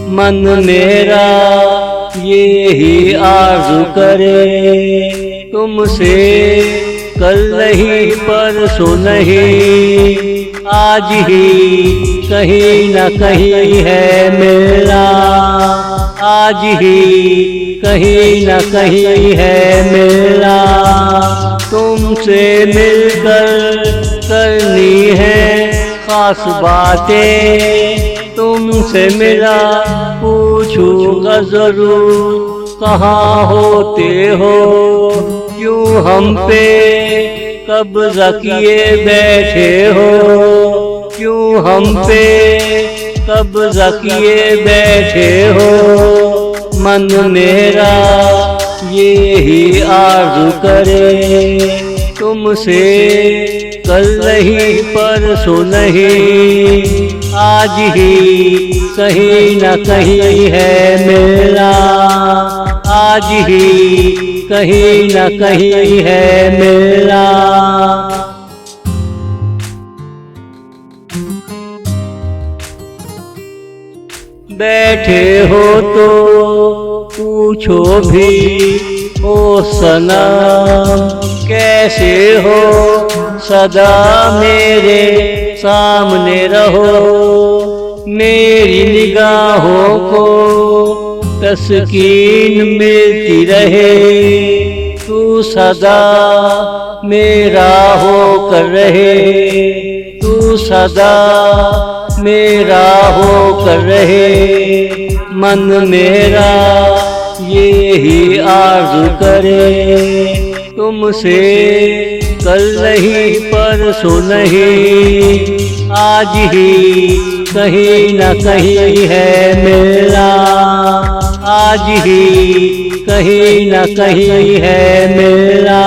मन मेरा ये ही आरज़ू करे, तुमसे कल नहीं परसों नहीं, आज ही कहीं न कहीं है मेरा, आज ही कहीं न कहीं है मेरा। तुमसे मिलकर करनी है खास बातें, तुमसे मिला पूछूंगा जरूर कहाँ होते हो, क्यों हम पे कब्ज़ा किए बैठे हो, क्यों हम पे कब्ज़ा किए बैठे हो। मन मेरा ये ही आरज़ू करे, तुमसे कल नहीं परसों नहीं, आज ही कहीं न कहीं है मेरा, आज ही कहीं न कहीं है मेरा। बैठे हो तो पूछो भी ओ सनम, कैसे हो सदा मेरे सामने रहो, मेरी निगाहों को तस्कीन मिलती रहे, तू सदा मेरा होकर रहे, तू सदा मेरा होकर रहे। मन मेरा ये ही आरज़ू करे, तुमसे कल नहीं परसों नहीं, आज ही कहीं न कहीं है मेरा, आज ही कहीं न कहीं है मेरा।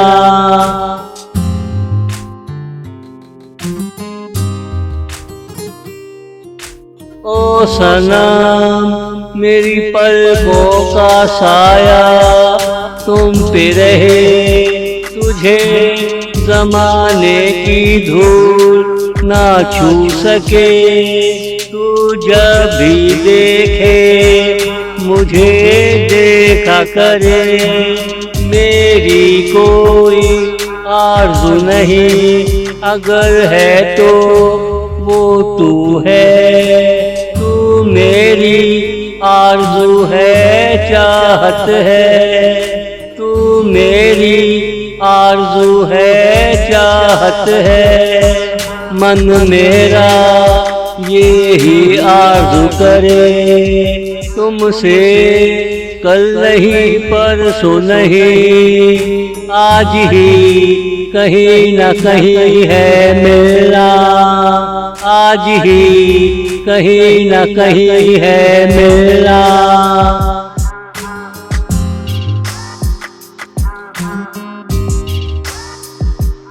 ओ सनम मेरी पलकों का साया तुम पे रहे, तुझे ज़माने की धूल ना छू सके, तू जब भी देखे मुझे देखा करे, मेरी कोई आरज़ू नहीं, अगर है तो वो तू है, तू मेरी आरज़ू है चाहत है, तू मेरी आरज़ू है चाहत है। मन मेरा ये ही आरज़ू करे, तुमसे कल नहीं परसों नहीं, आज ही कहीं न कहीं है मेरा, आज ही कहीं न कहीं है मेरा।